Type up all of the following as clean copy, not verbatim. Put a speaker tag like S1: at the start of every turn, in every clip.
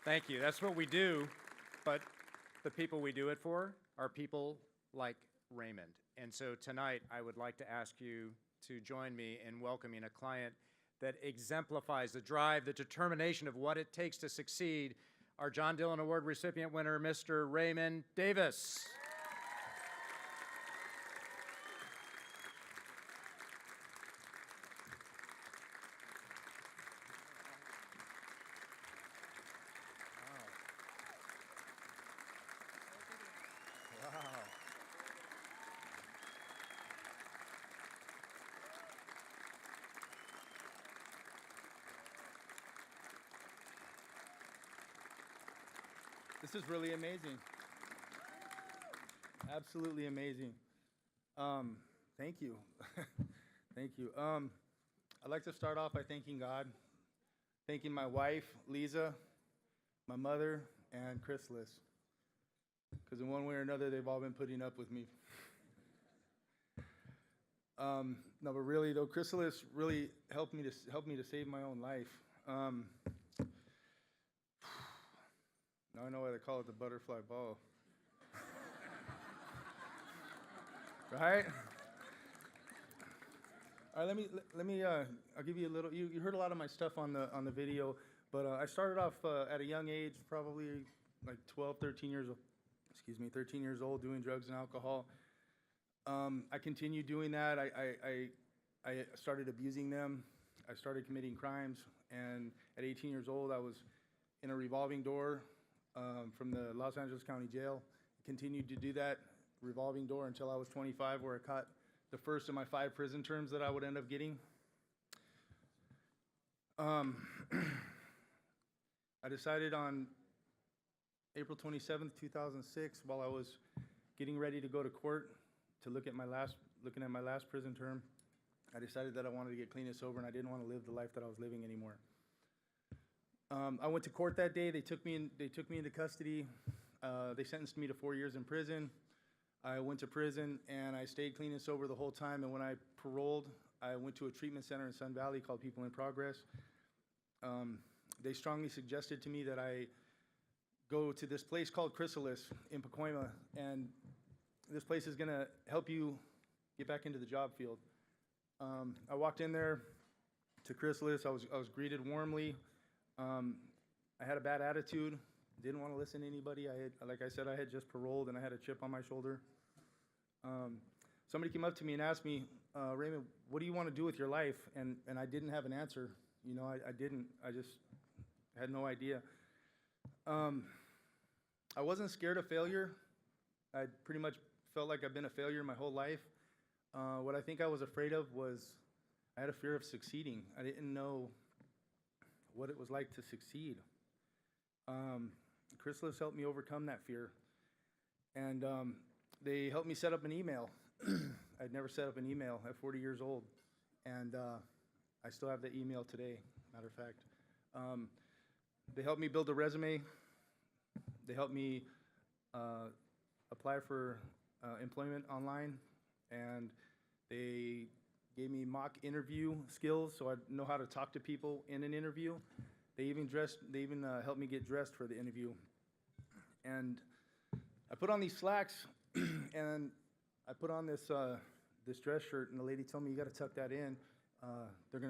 S1: Thank you. That's what we do, but the people we do it for are people like Raymond. And so tonight, I would like to ask you to join me in welcoming a client that exemplifies the drive, the determination of what it takes to succeed, our John Dillon Award recipient winner, Mr. Raymond Davis.
S2: This is really amazing. Absolutely amazing. Thank you. Thank you. I'd like to start off by thanking God, thanking my wife, Lisa, my mother, and Chrysalis. Because in one way or another, they've all been putting up with me. No, but really, though, Chrysalis really helped me to save my own life. Now I know why they call it the butterfly ball. Right? All right, I'll give you a little, you heard a lot of my stuff on the video, but I started off at a young age, probably like 12, 13 years old, 13 years old, doing drugs and alcohol. I continued doing that. I started abusing them. I started committing crimes, and at 18 years old, I was in a revolving door from the Los Angeles County Jail. Continued to do that revolving door until I was 25, where I caught the first of my 5 prison terms that I would end up getting. I decided on April 27th, 2006, while I was getting ready to go to court to looking at my last prison term, I decided that I wanted to get clean and sober, and I didn't want to live the life that I was living anymore. I went to court that day. They took me into custody. They sentenced me to 4 years in prison. I went to prison, and I stayed clean and sober the whole time. And when I paroled, I went to a treatment center in Sun Valley called People in Progress. They strongly suggested to me that I go to this place called Chrysalis in Pacoima, and this place is going to help you get back into the job field. I walked in there to Chrysalis. I was greeted warmly. I had a bad attitude. Didn't want to listen to anybody. Like I said, I had just paroled, and I had a chip on my shoulder. Somebody came up to me and asked me, Raymond, what do you want to do with your life? And I didn't have an answer. You know, I didn't. I just had no idea. I wasn't scared of failure. I pretty much felt like I've been a failure my whole life. What I think I was afraid of was I had a fear of succeeding. I didn't know what it was like to succeed. Chrysalis helped me overcome that fear. And they helped me set up an email. I'd never set up an email at 40 years old. And I still have the email today, matter of fact. They helped me build a resume. They helped me apply for employment online. And they gave me mock interview skills so I know how to talk to people in an interview. They even helped me get dressed for the interview. And I put on these slacks, and I put on this dress shirt, and the lady told me, you got to tuck that in. They're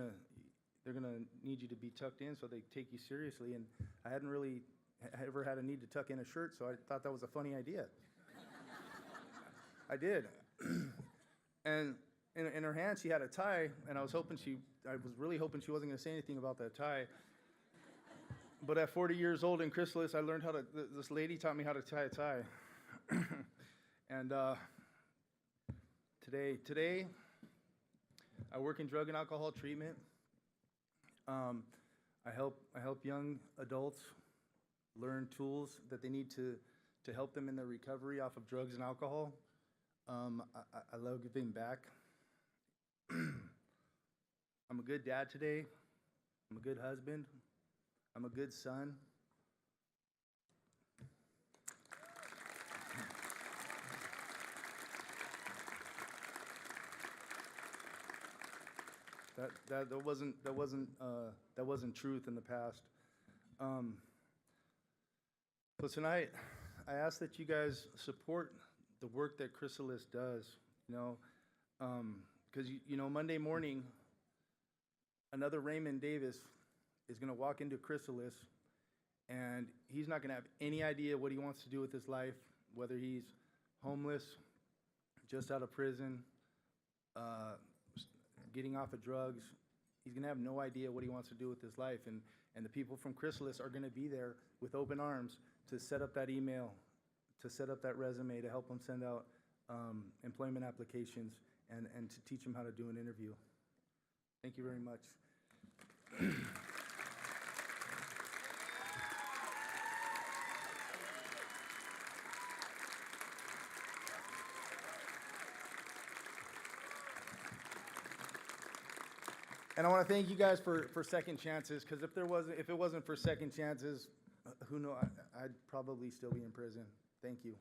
S2: gonna need you to be tucked in so they take you seriously. And I hadn't really ever had a need to tuck in a shirt, so I thought that was a funny idea. I did. And in her hand, she had a tie, and I was really hoping she wasn't going to say anything about that tie. But at 40 years old in Chrysalis, I learned this lady taught me how to tie a tie. And today, I work in drug and alcohol treatment. I help young adults learn tools that they need to help them in their recovery off of drugs and alcohol. I love giving back. I'm a good dad today. I'm a good husband. I'm a good son. That wasn't truth in the past. So tonight, I ask that you guys support the work that Chrysalis does, because, Monday morning, another Raymond Davis is going to walk into Chrysalis, and he's not going to have any idea what he wants to do with his life, whether he's homeless, just out of prison, getting off of drugs. He's going to have no idea what he wants to do with his life. And the people from Chrysalis are going to be there with open arms to set up that email, to set up that resume, to help him send out employment applications, and to teach him how to do an interview. Thank you very much. And I want to thank you guys for second chances, because if it wasn't for second chances, who knows, I'd probably still be in prison. Thank you.